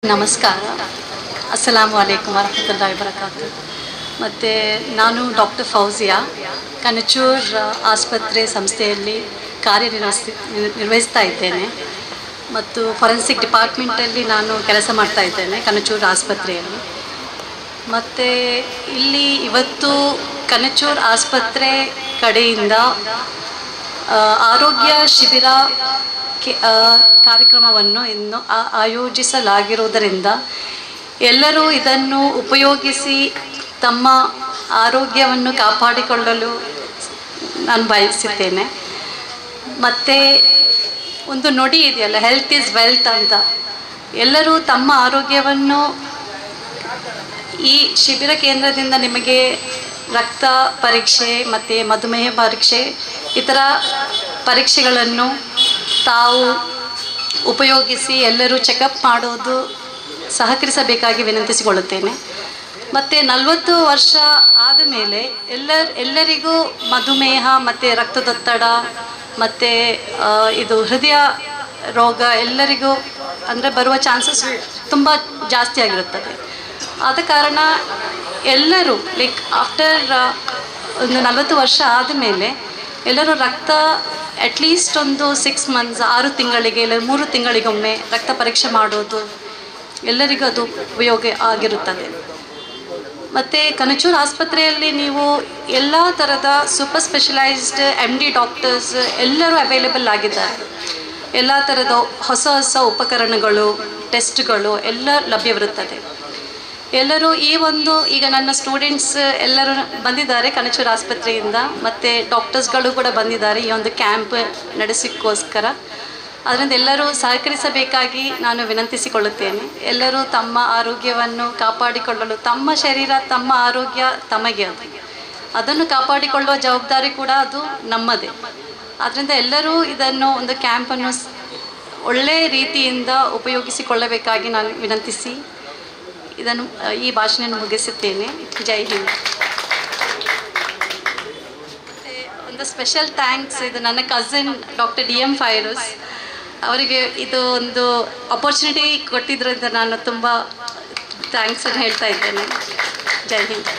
ನಮಸ್ಕಾರ. ಅಸ್ಸಲಾಮು ಅಲೈಕುಮ್ ವರಹಮತುಲ್ಲಾಹಿ ವಬರಕಾತು. ಮತ್ತು ನಾನು ಡಾಕ್ಟರ್ ಫೌಜಿಯಾ, ಕನಚೂರ್ ಆಸ್ಪತ್ರೆ ಸಂಸ್ಥೆಯಲ್ಲಿ ನಿರ್ವಹಿಸ್ತಾ ಇದ್ದೇನೆ ಮತ್ತು ಫೊರೆನ್ಸಿಕ್ ಡಿಪಾರ್ಟ್ಮೆಂಟಲ್ಲಿ ನಾನು ಕೆಲಸ ಮಾಡ್ತಾ ಇದ್ದೇನೆ ಕನಚೂರ್ ಆಸ್ಪತ್ರೆಯಲ್ಲಿ. ಮತ್ತು ಇಲ್ಲಿ ಇವತ್ತು ಕನಚೂರ್ ಆಸ್ಪತ್ರೆ ಕಡೆಯಿಂದ ಆರೋಗ್ಯ ಶಿಬಿರ ಕಾರ್ಯಕ್ರಮವನ್ನು ಇನ್ನು ಆಯೋಜಿಸಲಾಗಿರುವುದರಿಂದ ಎಲ್ಲರೂ ಇದನ್ನು ಉಪಯೋಗಿಸಿ ತಮ್ಮ ಆರೋಗ್ಯವನ್ನು ಕಾಪಾಡಿಕೊಳ್ಳಲು ನಾನು ಬಯಸುತ್ತೇನೆ. ಮತ್ತು ಒಂದು ನುಡಿ ಇದೆಯಲ್ಲ, ಹೆಲ್ತ್ ಈಸ್ ವೆಲ್ತ್ ಅಂತ. ಎಲ್ಲರೂ ತಮ್ಮ ಆರೋಗ್ಯವನ್ನು ಈ ಶಿಬಿರ ಕೇಂದ್ರದಿಂದ ನಿಮಗೆ ರಕ್ತ ಪರೀಕ್ಷೆ ಮತ್ತು ಮಧುಮೇಹ ಪರೀಕ್ಷೆ ಇತರ ಪರೀಕ್ಷೆಗಳನ್ನು ತಾವು ಉಪಯೋಗಿಸಿ ಎಲ್ಲರೂ ಚೆಕಪ್ ಮಾಡೋದು ಸಹಕರಿಸಬೇಕಾಗಿ ವಿನಂತಿಸಿಕೊಳ್ಳುತ್ತೇನೆ. ಮತ್ತು 40 ವರ್ಷ ಆದ ಮೇಲೆ ಎಲ್ಲರಿಗೂ ಮಧುಮೇಹ ಮತ್ತು ರಕ್ತದೊತ್ತಡ ಮತ್ತು ಇದು ಹೃದಯ ರೋಗ ಎಲ್ಲರಿಗೂ ಅಂದರೆ ಬರುವ ಚಾನ್ಸಸ್ ತುಂಬ ಜಾಸ್ತಿ ಆಗಿರುತ್ತದೆ. ಆದ ಕಾರಣ ಎಲ್ಲರೂ ಆಫ್ಟರ್ ಒಂದು 40 ವರ್ಷ ಆದಮೇಲೆ ಎಲ್ಲರೂ ರಕ್ತ ಅಟ್ಲೀಸ್ಟ್ ಒಂದು 6 ಮಂತ್ಸ್ 6 ತಿಂಗಳಿಗೆ ಇಲ್ಲ 3 ತಿಂಗಳಿಗೊಮ್ಮೆ ರಕ್ತ ಪರೀಕ್ಷೆ ಮಾಡೋದು ಎಲ್ಲರಿಗೂ ಅದು ಉಪಯೋಗ ಆಗಿರುತ್ತದೆ. ಮತ್ತು ಕನಚೂರ್ ಆಸ್ಪತ್ರೆಯಲ್ಲಿ ನೀವು ಎಲ್ಲ ಥರದ ಸೂಪರ್ ಸ್ಪೆಷಲೈಸ್ಡ್ MD ಡಾಕ್ಟರ್ಸ್ ಎಲ್ಲರೂ ಅವೈಲೇಬಲ್ ಆಗಿದ್ದಾರೆ. ಎಲ್ಲ ಥರದ ಹೊಸ ಹೊಸ ಉಪಕರಣಗಳು, ಟೆಸ್ಟ್ಗಳು ಎಲ್ಲ ಲಭ್ಯವಿರುತ್ತದೆ. ಎಲ್ಲರೂ ಈಗ ನನ್ನ ಸ್ಟೂಡೆಂಟ್ಸ್ ಎಲ್ಲರೂ ಬಂದಿದ್ದಾರೆ ಕನಚೂರ್ ಆಸ್ಪತ್ರೆಯಿಂದ, ಮತ್ತು ಡಾಕ್ಟರ್ಸ್ಗಳು ಕೂಡ ಬಂದಿದ್ದಾರೆ ಈ ಒಂದು ಕ್ಯಾಂಪ್ ನಡೆಸೋಕ್ಕೋಸ್ಕರ. ಅದರಿಂದ ಎಲ್ಲರೂ ಸಹಕರಿಸಬೇಕಾಗಿ ನಾನು ವಿನಂತಿಸಿಕೊಳ್ಳುತ್ತೇನೆ. ಎಲ್ಲರೂ ತಮ್ಮ ಆರೋಗ್ಯವನ್ನು ಕಾಪಾಡಿಕೊಳ್ಳಲು, ತಮ್ಮ ಶರೀರ ತಮ್ಮ ಆರೋಗ್ಯ ತಮಗೆ ಅದನ್ನು ಕಾಪಾಡಿಕೊಳ್ಳುವ ಜವಾಬ್ದಾರಿ ಕೂಡ ಅದು ನಮ್ಮದೇ. ಆದ್ದರಿಂದ ಎಲ್ಲರೂ ಇದನ್ನು ಒಂದು ಕ್ಯಾಂಪನ್ನು ಒಳ್ಳೆಯ ರೀತಿಯಿಂದ ಉಪಯೋಗಿಸಿಕೊಳ್ಳಬೇಕಾಗಿ ನಾನು ವಿನಂತಿಸಿ ಈ ಭಾಷಣ ಮುಗಿಸುತ್ತೇನೆ. ಜೈ ಹಿಂದ್. ಒಂದು ಸ್ಪೆಷಲ್ ಥ್ಯಾಂಕ್ಸ್ ಇದು ನನ್ನ ಕಸಿನ್ ಡಾಕ್ಟರ್ DM ಫೈರೋಸ್ ಅವರಿಗೆ ಇದು ಒಂದು ಅಪರ್ಚುನಿಟಿ ಕೊಟ್ಟಿದ್ದರಿಂದ ನಾನು ತುಂಬ ಥ್ಯಾಂಕ್ಸನ್ನು ಹೇಳ್ತಾ ಇದ್ದೇನೆ. ಜೈ ಹಿಂದ್.